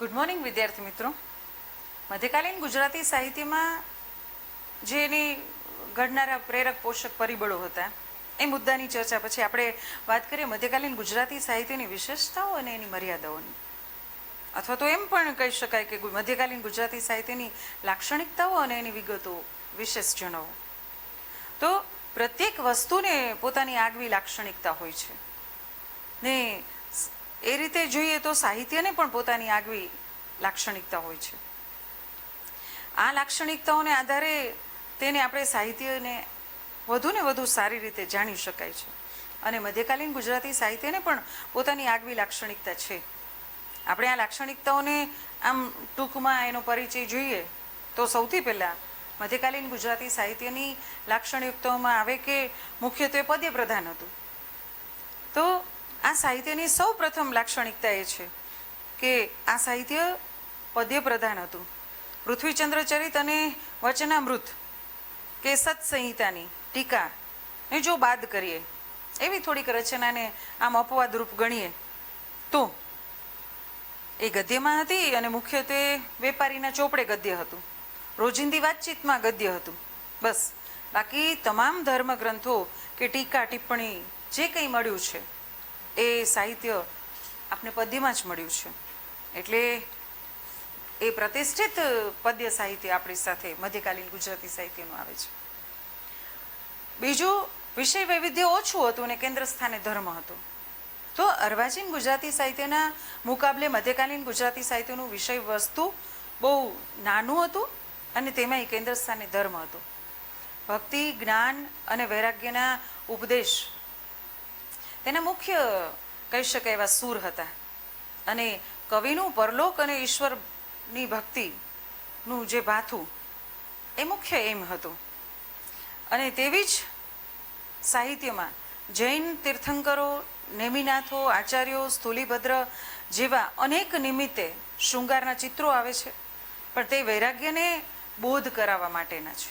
Good morning વિદ્યાર્થી મિત્રો. મધ્યકાલીન ગુજરાતી સાહિત્યમાં જે એની ઘડનારા પ્રેરક પોષક પરિબળો હતા એ મુદ્દાની ચર્ચા પછી આપણે વાત કરીએ મધ્યકાલીન ગુજરાતી સાહિત્યની વિશેષતાઓ અને એની મર્યાદાઓની, અથવા તો એમ પણ કહી શકાય કે મધ્યકાલીન ગુજરાતી સાહિત્યની લાક્ષણિકતાઓ અને એની વિગતો વિશેષ જણાવો. તો પ્રત્યેક વસ્તુને પોતાની આગવી લાક્ષણિકતા હોય છે ને એ રીતે જોઈએ તો સાહિત્યને પણ પોતાની આગવી લાક્ષણિકતા હોય છે. આ લાક્ષણિકતાઓને આધારે તેને આપણે સાહિત્યને વધુને વધુ સારી રીતે જાણી શકાય છે અને મધ્યકાલીન ગુજરાતી સાહિત્યને પણ પોતાની આગવી લાક્ષણિકતા છે. આપણે આ લાક્ષણિકતાઓને આમ ટૂંકમાં એનો પરિચય જોઈએ તો સૌથી પહેલાં મધ્યકાલીન ગુજરાતી સાહિત્યની લાક્ષણિકતાઓમાં આવે કે મુખ્યત્વે પદ્ય પ્રધાન હતું. તો આ સાહિત્યની સૌ પ્રથમ લાક્ષણિકતા એ છે કે આ સાહિત્ય પદ્ય પ્રધાન હતું. પૃથ્વીચંદ્ર ચરિત અને વચનામૃત કે સત્સંહિતાની ટીકા એ જો બાદ કરીએ, એવી થોડીક રચનાને આમ અપવાદરૂપ ગણીએ તો એ ગદ્યમાં હતી અને મુખ્યત્વે વેપારીના ચોપડે ગદ્ય હતું, રોજિંદી વાતચીતમાં ગદ્ય હતું. બસ બાકી તમામ ધર્મગ્રંથો કે ટીકા ટિપ્પણી જે કંઈ મળ્યું છે એ સાહિત્ય આપણે પદ્યમાં જ મળ્યું છે. એટલે એ પ્રતિષ્ઠિત પદ્ય સાહિત્ય આપણી સાથે મધ્યકાલીન ગુજરાતી સાહિત્યનું આવે છે. બીજું, વિષય વૈવિધ્ય ઓછું હતું અને કેન્દ્ર સ્થાને ધર્મ હતો. તો અર્વાચીન ગુજરાતી સાહિત્યના મુકાબલે મધ્યકાલીન ગુજરાતી સાહિત્યનું વિષય વસ્તુ બહુ નાનું હતું અને તેમાંય કેન્દ્ર સ્થાને ધર્મ હતો. ભક્તિ, જ્ઞાન અને વૈરાગ્યના ઉપદેશ તેના મુખ્ય કહી શકાય એવા સૂર હતા અને કવિનું પરલોક અને ઈશ્વરની ભક્તિનું જે ભાથું એ મુખ્ય એમ હતું. અને તેવી જ સાહિત્યમાં જૈન તીર્થંકરો, નેમિનાથો, આચાર્યો, સ્થૂલીભદ્ર જેવા અનેક નિમિત્તે શૃંગારના ચિત્રો આવે છે, પણ તે વૈરાગ્યને બોધ કરાવવા માટેના છે.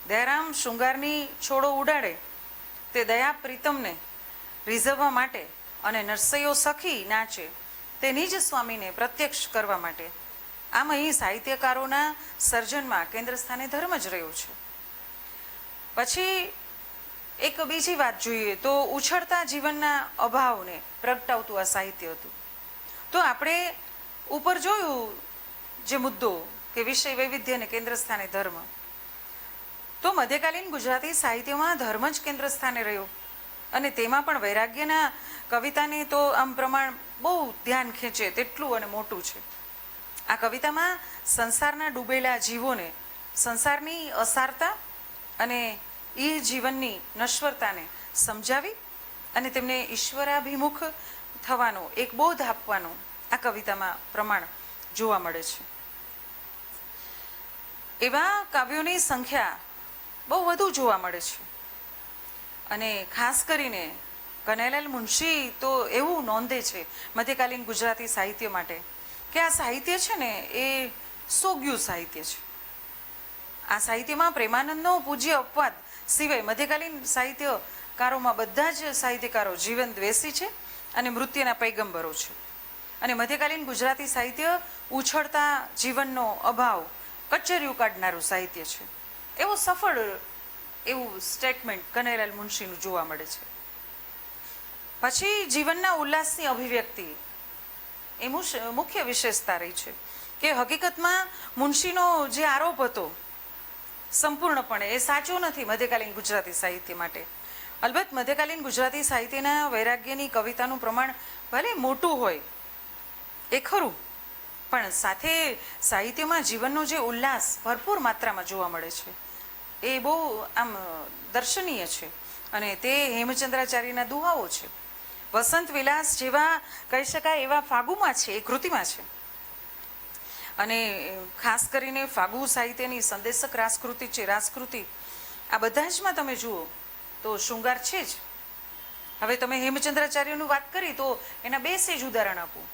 દયારામ શૃંગારની છોડો ઉડાડે તે દયા પ્રીતમને રીઝવવા માટે અને નરસૈયો સખી નાચે તે નિજ સ્વામીને પ્રત્યક્ષ કરવા માટે. આમ અહીં સાહિત્યકારોના સર્જનમાં કેન્દ્ર સ્થાને ધર્મ જ રહ્યો છે. પછી એક બીજી વાત જોઈએ તો ઉછળતા જીવનના અભાવને પ્રગટાવતું આ સાહિત્ય હતું. તો આપણે ઉપર જોયું જે મુદ્દો કે વિષય વૈવિધ્ય અને કેન્દ્ર સ્થાને ધર્મ, તો મધ્યકાલીન ગુજરાતી સાહિત્યમાં ધર્મ જ કેન્દ્ર સ્થાને રહ્યો અને તેમાં પણ વૈરાગ્યના કવિતાને તો આમ પ્રમાણ બહુ ધ્યાન ખેંચે તેટલું અને મોટું છે. આ કવિતામાં સંસારના ડૂબેલા જીવોને સંસારની અસારતા અને એ જીવનની નશ્વરતાને સમજાવી અને તેમને ઈશ્વરાભિમુખ થવાનો એક બોધ આપવાનો આ કવિતામાં પ્રમાણ જોવા મળે છે. એવા કાવ્યોની સંખ્યા બહુ વધુ જોવા મળે છે અને ખાસ કરીને કનૈયાલાલ મુનશી તો એવું નોંધે છે મધ્યકાલીન ગુજરાતી સાહિત્ય માટે કે આ સાહિત્ય છે ને એ સોગ્યું સાહિત્ય છે. આ સાહિત્યમાં પ્રેમાનંદનો પૂજ્ય અપવાદ સિવાય મધ્યકાલીન સાહિત્યકારોમાં બધા જ સાહિત્યકારો જીવન દ્વેષી છે અને મૃત્યુના પૈગંબરો છે. અને મધ્યકાલીન ગુજરાતી સાહિત્ય ઉછળતા જીવનનો અભાવ કચેરીઓ કાઢનારું સાહિત્ય છે. એવો સફળ એવું સ્ટેટમેન્ટ કનૈયાલાલ મુનશીનું જોવા મળે છે. પછી જીવનના ઉલ્લાસની અભિવ્યક્તિ એ મુખ્ય વિશેષતા રહી છે કે હકીકતમાં મુનશીનો જે આરોપ હતો સંપૂર્ણપણે એ સાચો નથી મધ્યકાલીન ગુજરાતી સાહિત્ય માટે. અલબત્ત મધ્યકાલીન ગુજરાતી સાહિત્યના વૈરાગ્યની કવિતાનું પ્રમાણ ભલે મોટું હોય એ ખરું, પણ સાથે સાહિત્યમાં જીવનનો જે ઉલ્લાસ ભરપૂર માત્રામાં જોવા મળે છે એ બહુ આમ દર્શનીય છે અને તે હેમચંદ્રાચાર્યના દુહાઓ છે. વસંત વિલાસ જેવા કહી શકાય એવા ફાગુમાં છે, એ કૃતિમાં છે. અને ખાસ કરીને ફાગુ સાહિત્યની સંદેશક રાસકૃતિ છે, રાસકૃતિ આ બધા જમાં તમે જુઓ તો શૃંગાર છે જ. હવે તમે હેમચંદ્રાચાર્યનું વાત કરી તો એના બે સેજ ઉદાહરણ આપું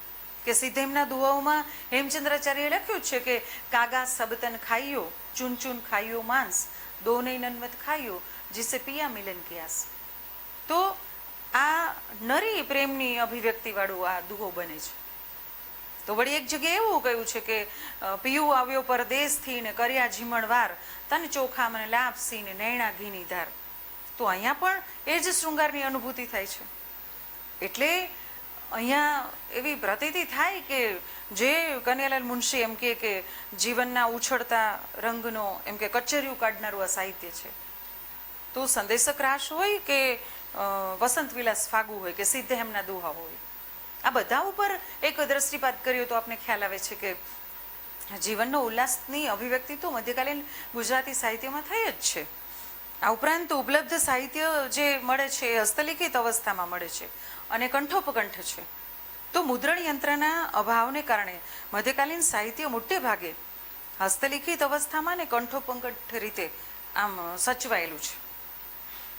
કે સિદ્ધેમના દુહાઓમાં હેમચંદ્રાચાર્યએ લખ્યું છે કે કાગા સબતન ખાઈયો, ચૂન ચૂન ખાઈયો માંસ, દોને નન્વત ખાઈયો जिसे पिया मिलन कियास. તો આ નરી પ્રેમની અભિવ્યક્તિવાળું આ દુહો બને છે. તો વળી એક જગ્યાએ એવું કહ્યું છે કે પિયું આવ્યો પરદેશથી ને કર્યા જીમણવાર તન ચોખા મને લાપસી ને નૈણા ઘીની ધાર. તો અહીંયા પણ એ જ શૃંગારની અનુભૂતિ થાય છે. એટલે અહીંયા એવી પ્રતીતિ થાય કે જે કનૈયાલાલ મુનશી એમ કે જીવનના ઉછળતા રંગનો એમ કે કચેરીઓ કાઢનારું આ સાહિત્ય છે. તો સંદેશક રાસ હોય કે વસંત વિલાસ ફાગુ હોય કે સિદ્ધહેમના દોહા હોય, આ બધા ઉપર એક દ્રષ્ટિપાત કર્યો તો આપને ખ્યાલ આવે છે કે જીવનનો ઉલ્લાસની અભિવ્યક્તિ તો મધ્યકાલીન ગુજરાતી સાહિત્યમાં થઈ જ છે. આ ઉપરાંત ઉપલબ્ધ સાહિત્ય જે મળે છે એ હસ્તલિખિત અવસ્થામાં મળે છે અને કંઠોપકંઠ છે. તો મુદ્રણ યંત્રના અભાવને કારણે મધ્યકાલીન સાહિત્ય મોટે ભાગે હસ્તલિખિત અવસ્થામાં ને કંઠોપકંઠ રીતે આમ સચવાયેલું છે.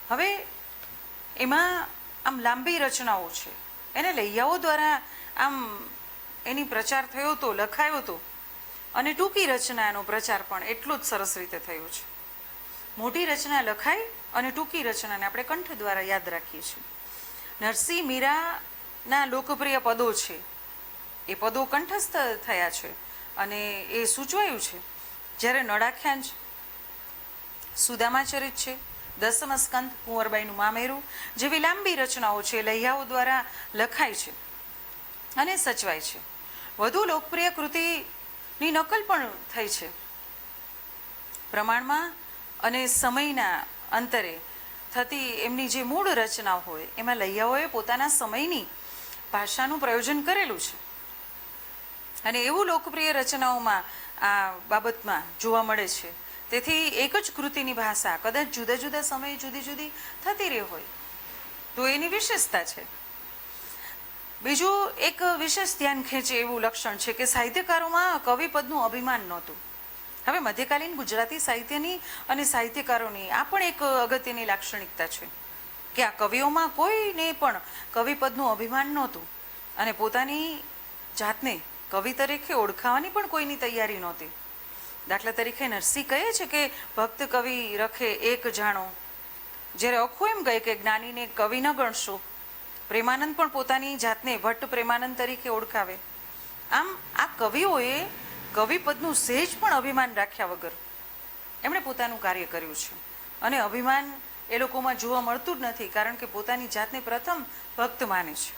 હવે એમાં આમ લાંબી રચનાઓ છે, એને લૈયાઓ દ્વારા આમ એની પ્રચાર થયો હતો, લખાયો હતો, અને ટૂંકી રચનાનો પ્રચાર પણ એટલો જ સરસ રીતે થયો છે. મોટી રચના લખાય અને ટૂંકી રચનાને આપણે કંઠ દ્વારા યાદ રાખીએ છીએ. નરસિંહ મીરાના લોકપ્રિય પદો છે એ પદો કંઠસ્થ થયા છે અને એ સૂચવાયું છે. જ્યારે નળાખ્યાન છે, સુદામાચરિત છે, દસમ સ્કંદ, કુંવરબાઈનું મામેરું જેવી લાંબી રચનાઓ છે લૈયાઓ દ્વારા લખાય છે અને સચવાય છે. વધુ લોકપ્રિય કૃતિની નકલ પણ થઈ છે. પ્રમાણમાં અને સમયના અંતરે થતી એમની જે મૂળ રચનાઓ હોય એમાં લૈયાઓએ પોતાના સમયની ભાષાનું પ્રયોજન કરેલું છે અને એવું લોકપ્રિય રચનાઓમાં આ બાબતમાં જોવા મળે છે. તેથી એક જ કૃતિની ભાષા કદાચ જુદા જુદા સમયે જુદી જુદી થતી રહી હોય તો એની વિશેષતા છે. બીજું એક વિશેષ ધ્યાન ખેંચે એવું લક્ષણ છે કે સાહિત્યકારોમાં કવિપદનું અભિમાન નહોતું. હવે મધ્યકાલીન ગુજરાતી સાહિત્યની અને સાહિત્યકારોની આ પણ એક અગત્યની લાક્ષણિકતા છે કે આ કવિઓમાં કોઈને પણ કવિપદનું અભિમાન નહોતું અને પોતાની જાતને કવિ તરીકે ઓળખાવાની પણ કોઈની તૈયારી નહોતી. દાખલા તરીકે નરસિંહ કહે છે કે ભક્ત કવિ રખે એક જાણો, જ્યારે અખો એમ કહે કે જ્ઞાનીને કવિ ન ગણશો. પ્રેમાનંદ પણ પોતાની જાતને ભટ્ટ પ્રેમાનંદ તરીકે ઓળખાવે. આમ આ કવિઓએ કવિપદનું સહેજ પણ અભિમાન રાખ્યા વગર એમણે પોતાનું કાર્ય કર્યું છે અને અભિમાન એ લોકોમાં જોવા મળતું જ નથી, કારણ કે પોતાની જાતને પ્રથમ ભક્ત માને છે.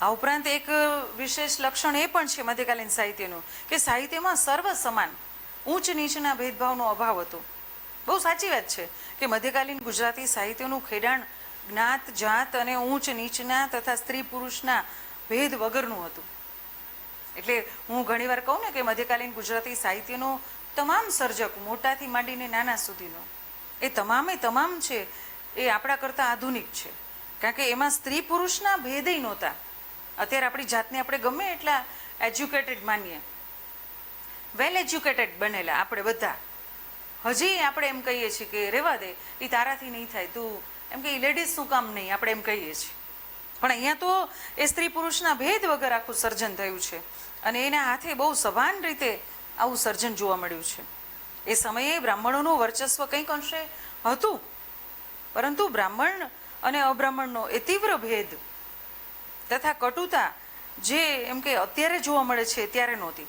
આ ઉપરાંત એક વિશેષ લક્ષણ એ પણ છે મધ્યકાલીન સાહિત્યનું કે સાહિત્યમાં સર્વ સમાન ઊંચ નીચના ભેદભાવનો અભાવ હતો. બહુ સાચી વાત છે કે મધ્યકાલીન ગુજરાતી સાહિત્યનું ખેડાણ જ્ઞાત જાત અને ઊંચ નીચના તથા સ્ત્રી પુરુષના ભેદ વગરનું હતું. એટલે હું ઘણીવાર કહું ને કે મધ્યકાલીન ગુજરાતી સાહિત્યનો તમામ સર્જક મોટાથી માંડીને નાના સુધીનો એ તમામે તમામ છે એ આપણા કરતાં આધુનિક છે, કારણ કે એમાં સ્ત્રી પુરુષના ભેદય નહોતા. અત્યારે આપણી જાતને આપણે ગમે એટલા એજ્યુકેટેડ માનીએ, વેલ એજ્યુકેટેડ બનેલા આપણે બધા, હજી આપણે એમ કહીએ છીએ કે રહેવા દે એ તારાથી નહીં થાય, તું એમ કે લેડીઝનું કામ નહીં, આપણે એમ કહીએ છીએ. પણ અહીંયા તો એ સ્ત્રી પુરુષના ભેદ વગર આખું સર્જન થયું છે અને એના હાથે બહુ સભાન રીતે આવું સર્જન જોવા મળ્યું છે. એ સમયે બ્રાહ્મણોનું વર્ચસ્વ કંઈક અંશે હતું, પરંતુ બ્રાહ્મણ અને અબ્રાહ્મણનો એ તીવ્ર ભેદ તથા કટુતા જે એમ કે અત્યારે જોવા મળે છે ત્યારે નહોતી.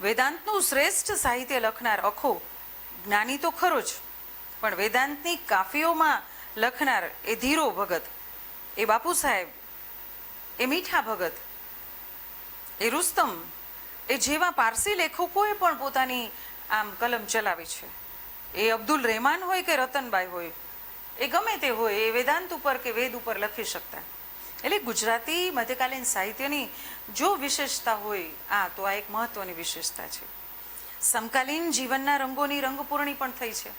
વેદાંતનું શ્રેષ્ઠ સાહિત્ય લખનાર અખો જ્ઞાની તો ખરો જ, પણ વેદાંતની કાફીઓમાં લખનાર એ ધીરો ભગત, એ બાપુ સાહેબ, એ મીઠા ભગત, એ રુસ્તમ, એ જેવા પારસી લેખકોએ પણ પોતાની આમ કલમ ચલાવી છે. એ અબ્દુલ રહેમાન હોય કે રતનબાઈ હોય, એ ગમે તે હોય, એ વેદાંત ઉપર કે વેદ ઉપર લખી શકતા. એટલે ગુજરાતી મધ્યકાલીન સાહિત્યની જો વિશેષતા હોય તો આ એક મહત્વની વિશેષતા છે. સમકાલીન જીવનના રંગોની રંગપૂર્ણી પણ થઈ છે.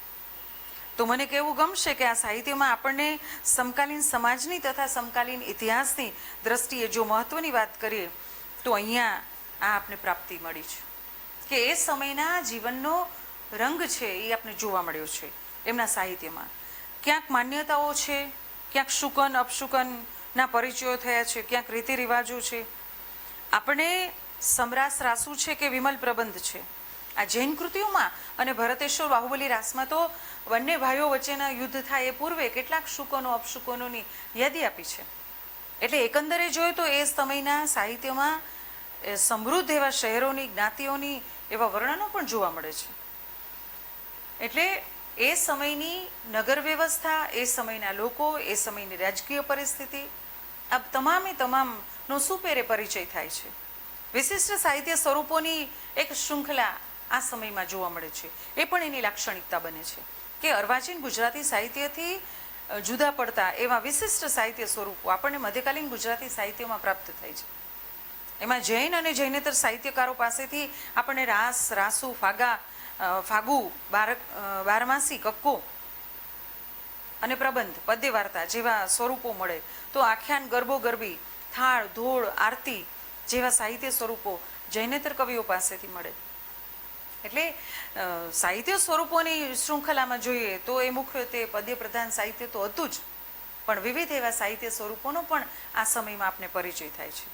તો મને કહેવું ગમશે કે આ સાહિત્યમાં આપણને સમકાલીન સમાજની તથા સમકાલીન ઇતિહાસની દ્રષ્ટિએ જો મહત્વની વાત કરીએ તો અહીંયા આ આપને પ્રાપ્તિ મળી છે કે એ સમયના જીવનનો રંગ છે એ આપણે જોવા મળ્યો છે એમના સાહિત્યમાં. ક્યાંક માન્યતાઓ છે, ક્યાંક શુકન અપશુકનના પરિચયો થયા છે, ક્યાંક રીતિ રિવાજો છે. આપણે સમરાસ રાસુ છે કે વિમલ પ્રબંધ છે, આ જૈન કૃતિઓમાં અને ભરતેશ્વર બાહુબલી રાસમાં તો બંને ભાઈઓ વચ્ચેના યુદ્ધ થાય એ પૂર્વે કેટલાક શુકનો અપશુકનોની યાદી આપી છે. એટલે એકંદરે જોઈએ તો એ સમયના સાહિત્યમાં સમૃદ્ધ એવા શહેરોની, જ્ઞાતિઓની એવા વર્ણનો પણ જોવા મળે છે. એટલે એ સમયની નગર વ્યવસ્થા, એ સમયના લોકો, એ સમયની રાજકીય પરિસ્થિતિ, આ તમામનો સુપેરે પરિચય થાય છે. વિશિષ્ટ સાહિત્ય સ્વરૂપોની એક શૃંખલા આ સમયમાં જોવા મળે છે. એ પણ એની લાક્ષણિકતા બને છે કે અર્વાચીન ગુજરાતી સાહિત્યથી જુદા પડતા એવા વિશિષ્ટ સાહિત્ય સ્વરૂપો આપણને મધ્યકાલીન ગુજરાતી સાહિત્યમાં પ્રાપ્ત થાય છે. એમાં જૈન અને જૈનેતર સાહિત્યકારો પાસેથી આપણને રાસ, રાસુ, ફાગુ, બારમાસી, કક્કો અને પ્રબંધ, પદ્ય વાર્તા જેવા સ્વરૂપો મળે. તો આખ્યાન, ગરબો ગરબી, થાળ, ધોળ, આરતી જેવા સાહિત્ય સ્વરૂપો જૈનેતર કવિઓ પાસેથી મળે. એટલે સાહિત્ય સ્વરૂપોની શૃંખલામાં જોઈએ તો એ મુખ્યત્વે પદ્ય પ્રધાન સાહિત્ય તો હતું જ, પણ વિવિધ એવા સાહિત્ય સ્વરૂપોનો પણ આ સમયમાં આપને પરિચય થાય છે.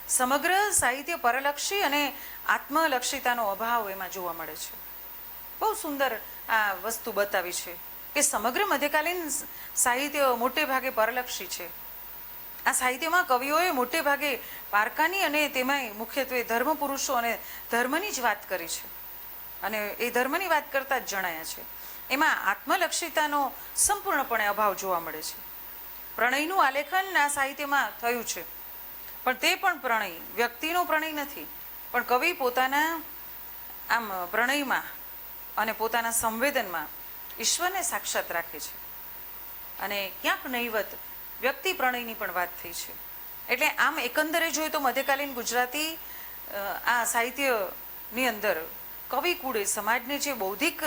સમગ્ર સાહિત્ય પરલક્ષી અને આત્મલક્ષિતાનો અભાવ એમાં જોવા મળે છે. બહુ સુંદર આ વસ્તુ બતાવી છે કે સમગ્ર મધ્યકાલીન સાહિત્ય મોટે ભાગે પરલક્ષી છે. આ સાહિત્યમાં કવિઓએ મોટે ભાગે પારકાની અને તેમાંય મુખ્યત્વે ધર્મ પુરુષો અને ધર્મની જ વાત કરી છે, અને એ ધર્મની વાત કરતા જ જણાયા છે. એમાં આત્મલક્ષિતાનો સંપૂર્ણપણે અભાવ જોવા મળે છે. પ્રણયનું આલેખન આ સાહિત્યમાં થયું છે, પણ તે પણ પ્રણય વ્યક્તિનો પ્રણય નથી, પણ કવિ પોતાના આમ પ્રણયમાં અને પોતાના સંવેદનમાં ઈશ્વરને સાક્ષાત રાખે છે. અને ક્યાંક નહીવત વ્યક્તિ પ્રણયની પણ વાત થઈ છે. એટલે આમ એકંદરે જોઈએ તો મધ્યકાલીન ગુજરાતી આ સાહિત્યની અંદર કવિકુળે સમાજને જે બૌદ્ધિક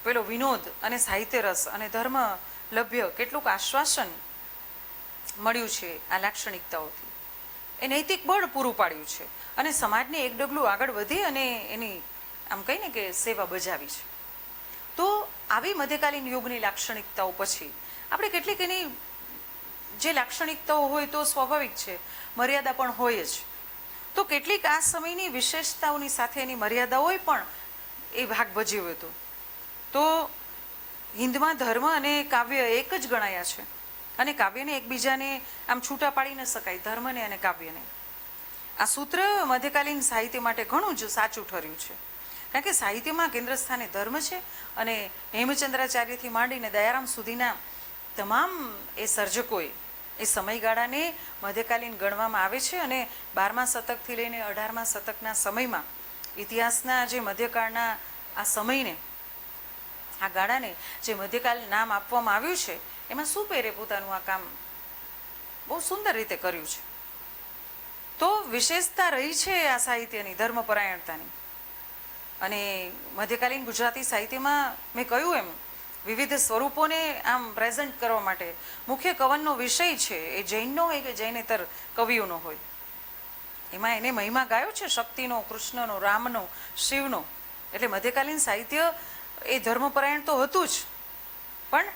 પેલો વિનોદ અને સાહિત્ય રસ અને ધર્મ લભ્ય કેટલુંક આશ્વાસન મળ્યું છે આ લાક્ષણિકતાઓથી, એ નૈતિક બળ પૂરું પાડ્યું છે અને સમાજને એક ડગલું આગળ વધી અને એની આમ કહીને કે સેવા બજાવી છે. તો આવી મધ્યકાલીન યુગની લાક્ષણિકતાઓ પછી આપણે કેટલીક એની જે લાક્ષણિકતાઓ હોય તો સ્વાભાવિક છે, મર્યાદા પણ હોય જ. તો કેટલીક આ સમયની વિશેષતાઓની સાથે એની મર્યાદાઓએ પણ એ ભાગ ભજવ્યો હતો. તો હિન્દમાં ધર્મ અને કાવ્ય એક જ ગણાયા છે, અને કાવ્યને એકબીજાને આમ છૂટા પાડી ન શકાય, ધર્મને અને કાવ્યને. આ સૂત્ર મધ્યકાલીન સાહિત્ય માટે ઘણું જ સાચું ઠર્યું છે, કારણ કે સાહિત્યમાં કેન્દ્ર સ્થાને ધર્મ છે, અને હેમચંદ્રાચાર્યથી માંડીને દયારામ સુધીના તમામ એ સર્જકોએ એ સમયગાળાને મધ્યકાલીન ગણવામાં આવે છે. અને 12મા શતકથી લઈને 18મા શતકના સમયમાં ઇતિહાસના જે મધ્યકાળના આ સમયને, આ ગાળાને જે મધ્યકાલ નામ આપવામાં આવ્યું છે, એમાં સુપેરે પોતાનું આ કામ બહુ સુંદર રીતે કર્યું છે. તો વિશેષતા રહી છે આ સાહિત્યની ધર્મપરાયણતાની. અને મધ્યકાલીન ગુજરાતી સાહિત્યમાં મેં કહ્યું એમ વિવિધ સ્વરૂપોને આમ પ્રેઝન્ટ કરવા માટે મુખ્ય કવનનો વિષય છે એ જૈનનો હોય કે જૈનેતર કવિઓનો હોય. એમાં એને મહિમા ગાયો છે શક્તિનો, કૃષ્ણનો, રામનો, શિવનો. એટલે મધ્યકાલીન સાહિત્ય એ ધર્મપરાયણ તો હતું જ, પણ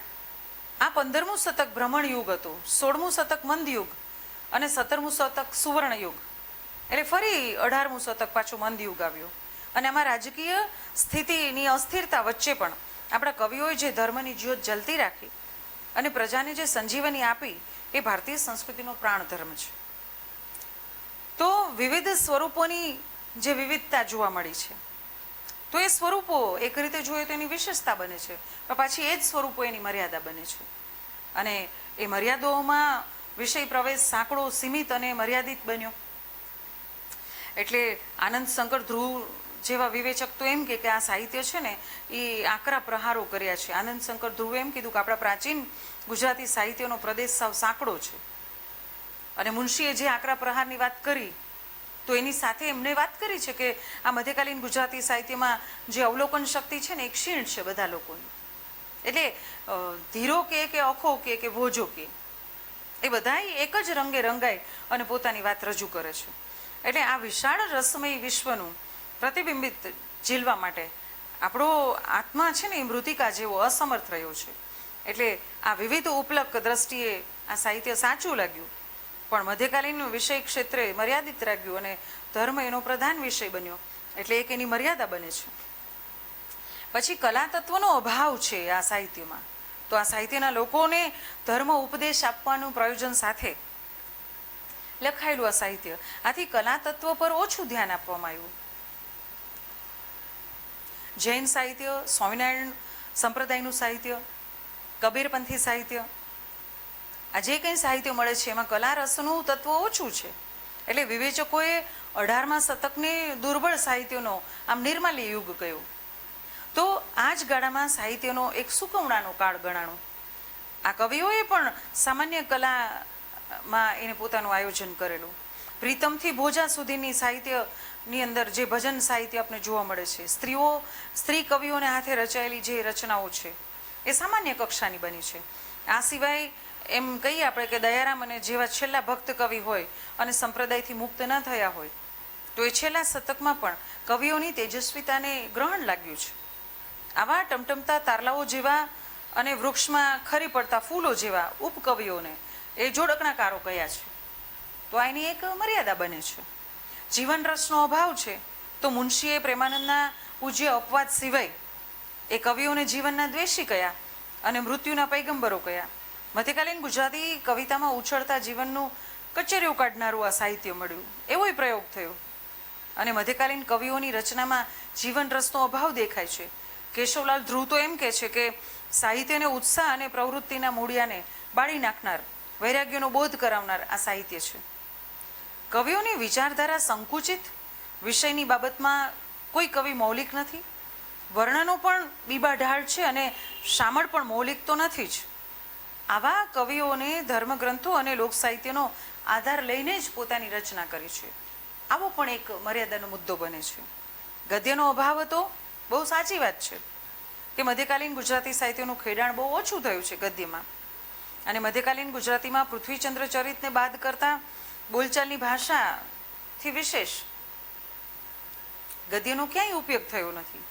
આ 15મું શતક ભ્રમણ યુગ હતું, 16મું શતક મંદ યુગ અને 17મું શતક સુવર્ણ યુગ. એટલે ફરી 18મું શતક પાછું મંદ યુગ આવ્યું. અને આમાં રાજકીય સ્થિતિની અસ્થિરતા વચ્ચે પણ આપણા કવિઓએ જે ધર્મની જ્યોત જલતી રાખી અને પ્રજાને જે સંજીવની આપી, એ ભારતીય સંસ્કૃતિનો પ્રાણ ધર્મ છે. તો વિવિધ સ્વરૂપોની જે વિવિધતા જોવા મળી છે, તો એ સ્વરૂપો એક રીતે જોઈએ તો એની વિશેષતા બને છે, પણ પાછી એ જ સ્વરૂપો એની મર્યાદા બને છે. અને એ મર્યાદાઓમાં વિષય પ્રવેશ સાંકડો, સીમિત અને મર્યાદિત બન્યો. એટલે આનંદ શંકર ધ્રુવ જેવા વિવેચક તો એમ કે આ સાહિત્ય છે ને એ આકરા પ્રહારો કર્યા છે. આનંદ શંકર ધ્રુવે એમ કીધું કે આપણા પ્રાચીન ગુજરાતી સાહિત્યનો પ્રદેશ સાવ સાંકડો છે. અને મુનશીએ જે આકરા પ્રહારની વાત કરી, તો એની સાથે એમને વાત કરી છે કે આ મધ્યકાલીન ગુજરાતી સાહિત્યમાં જે અવલોકન શક્તિ છે ને એ ક્ષીણ છે બધા લોકોની. એટલે ધીરો કે અખો કે ભોજો એ બધા એક જ રંગે રંગાય અને પોતાની વાત રજૂ કરે છે. એટલે આ વિશાળ રસમય વિશ્વનું પ્રતિબિંબિત ઝીલવા માટે આપણો આત્મા છે ને એ મૃતિકા જેવો અસમર્થ રહ્યો છે. એટલે આ વિવિધ ઉપલક દ્રષ્ટિએ આ સાહિત્ય સાચું લાગ્યું, પણ મધ્યકાલીન વિષય ક્ષેત્રે મર્યાદિત રાખ્યું અને ધર્મ એનો પ્રધાન વિષય બન્યો. એટલે એક એની મર્યાદા બને છે. પછી કલા તત્વનો અભાવ છે આ સાહિત્યમાં. તો આ સાહિત્યના લોકોને ધર્મ ઉપદેશ આપવાનું પ્રયોજન સાથે લખાયેલું આ સાહિત્ય. આથી કલા તત્વ પર ઓછું ધ્યાન આપવામાં આવ્યું. જૈન સાહિત્ય, સ્વામિનારાયણ સંપ્રદાયનું સાહિત્ય, કબીરપંથી સાહિત્ય, આ જે કંઈ સાહિત્ય મળે છે એમાં કલા રસનું તત્વ ઓછું છે. એટલે વિવેચકોએ 18મા શતકને દુર્બળ સાહિત્યનો આમ નિર્માલ્ય યુગ કહ્યો. તો આ જ ગાળામાં સાહિત્યનો એક સુકવણાનો કાળ ગણાણો. આ કવિઓએ પણ સામાન્ય કલામાં એને પોતાનું આયોજન કરેલું. પ્રીતમથી ભોજા સુધીની સાહિત્યની અંદર જે ભજન સાહિત્ય આપણે જોવા મળે છે, સ્ત્રી કવિઓને હાથે રચાયેલી જે રચનાઓ છે એ સામાન્ય કક્ષાની બની છે. આ સિવાય એમ કહીએ આપણે કે દયારામ અને જેવા છેલ્લા ભક્ત કવિ હોય અને સંપ્રદાયથી મુક્ત ન થયા હોય તો એ છેલ્લા શતકમાં પણ કવિઓની તેજસ્વીતાને ગ્રહણ લાગ્યું છે. આવા ટમટમતા તારલાઓ જેવા અને વૃક્ષમાં ખરી પડતા ફૂલો જેવા ઉપકવિઓને એ જોડકણાકારો કયા છે. તો આની એક મર્યાદા બને છે. જીવન રસનો અભાવ છે તો મુનશીએ પ્રેમાનંદના પૂજ્ય અપવાદ સિવાય એ કવિઓને જીવનના દ્વેષી કયા અને મૃત્યુના પૈગંબરો કયા. મધ્યકાલીન ગુજરાતી કવિતામાં ઉછળતા જીવનનું કચેરીઓ કાઢનારું આ સાહિત્ય મળ્યું, એવો પ્રયોગ થયો. અને મધ્યકાલીન કવિઓની રચનામાં જીવન રસનો અભાવ દેખાય છે. કેશવલાલ ધ્રુવ તો એમ કહે છે કે સાહિત્યને ઉત્સાહ અને પ્રવૃત્તિના મૂળિયાને બાળી નાખનાર, વૈરાગ્યનો બોધ કરાવનાર આ સાહિત્ય છે. કવિઓની વિચારધારા સંકુચિત, વિષયની બાબતમાં કોઈ કવિ મૌલિક નથી. વર્ણનો પણ બીબાઢાળ છે અને શામળ પણ મૌલિક તો નથી જ. આવા કવિઓને ધર્મગ્રંથો અને લોકસાહિત્યનો આધાર લઈને જ પોતાની રચના કરી છે. આવો પણ એક મર્યાદાનો મુદ્દો બને છે. ગદ્યનો અભાવ હતો, બહુ સાચી વાત છે કે મધ્યકાલીન ગુજરાતી સાહિત્યનું ખેડાણ બહુ ઓછું થયું છે ગદ્યમાં. અને મધ્યકાલીન ગુજરાતીમાં પૃથ્વીચંદ્ર ચરિતને બાદ કરતા બોલચાલની ભાષાથી વિશેષ ગદ્યનો ક્યાંય ઉપયોગ થયો નથી.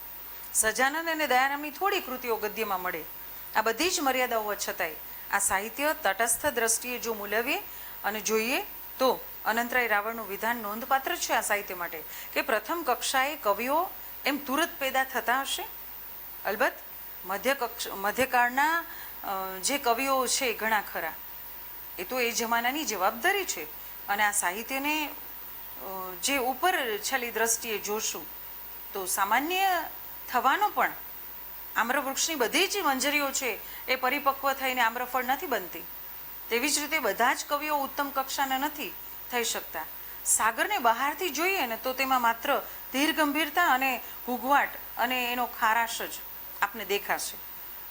સજાનંદ અને દયારામની થોડી કૃતિઓ ગદ્યમાં મળે. આ બધી જ મર્યાદાઓ છતાંય આ સાહિત્ય તટસ્થ દ્રષ્ટિએ જો મૂલવીએ અને જોઈએ તો અનંતરાય રાવળનું વિધાન નોંધપાત્ર છે આ સાહિત્ય માટે કે પ્રથમ કક્ષાએ કવિઓ એમ તુરત પેદા થતા હશે. અલબત્ત મધ્યકાળના જે કવિઓ છે ઘણા ખરા, એ તો એ જમાનાની જવાબદારી છે. અને આ સાહિત્યને જે ઉપર છેલ્લી દ્રષ્ટિએ જોશું તો સામાન્ય થવાનો પણ આમ્રવૃક્ષની બધી જ મંજરીઓ છે એ પરિપક્વ થઈને આમ્રફળ નથી બનતી. તેવી જ રીતે બધા જ કવિઓ ઉત્તમ કક્ષાના નથી થઈ શકતા. સાગરને બહારથી જોઈએ ને તો તેમાં માત્ર ધીર ગંભીરતા અને ઘૂઘવાટ અને એનો ખારાશ જ આપને દેખાશે,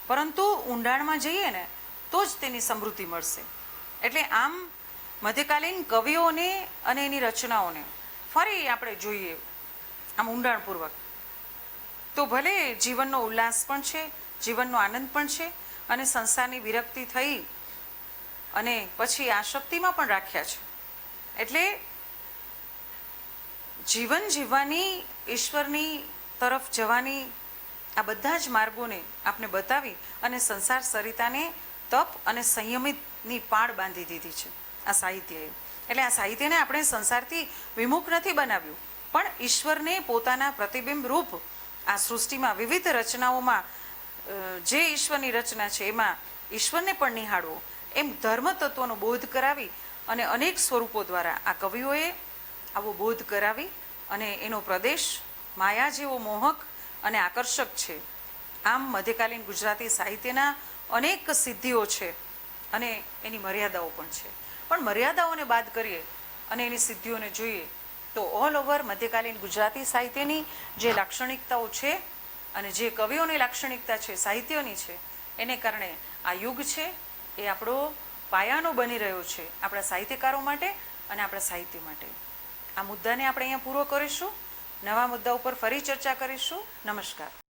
પરંતુ ઊંડાણમાં જઈએ ને તો જ તેની સમૃદ્ધિ મળશે. એટલે આમ મધ્યકાલીન કવિઓને અને એની રચનાઓને ફરી આપણે જોઈએ આમ ઊંડાણપૂર્વક તો ભલે જીવનનો ઉલ્લાસ પણ છે, જીવનનો આનંદ પણ છે અને સંસારની વિરક્તિ થઈ અને પછી આસક્તિમાં પણ રાખ્યા છે. એટલે જીવન જીવવાની, ઈશ્વરની તરફ જવાની આ બધા જ માર્ગોને આપણે બતાવી અને સંસાર સરિતાને તપ અને સંયમિતની પાળ બાંધી દીધી છે આ સાહિત્યએ. એટલે આ સાહિત્યને આપણે સંસારથી વિમુખ નથી બનાવ્યું, પણ ઈશ્વરને પોતાના પ્રતિબિંબ રૂપ આ સૃષ્ટિમાં વિવિધ રચનાઓમાં જે ઈશ્વરની રચના છે એમાં ઈશ્વરને પણ નિહાળવો, એમ ધર્મ તત્વનો બોધ કરાવી અને અનેક સ્વરૂપો દ્વારા આ કવિઓએ આવો બોધ કરાવી અને એનો પ્રદેશ માયા જેવો મોહક અને આકર્ષક છે. આમ મધ્યકાલીન ગુજરાતી સાહિત્યના અનેક સિદ્ધિઓ છે અને એની મર્યાદાઓ પણ છે. પણ મર્યાદાઓને બાદ કરીએ અને એની સિદ્ધિઓને જોઈએ તો ઓલ ઓવર મધ્યકાલીન ગુજરાતી સાહિત્યની જે લાક્ષણિકતાઓ છે અને જે કવિઓની લાક્ષણિકતા છે સાહિત્યની છે, એને કારણે આ યુગ છે એ આપણો પાયાનો બની રહ્યો છે આપણા સાહિત્યકારો માટે અને આપણા સાહિત્ય માટે. આ મુદ્દાને આપણે અહીંયા પૂરો કરીશું. નવા મુદ્દા ઉપર ફરી ચર્ચા કરીશું. નમસ્કાર.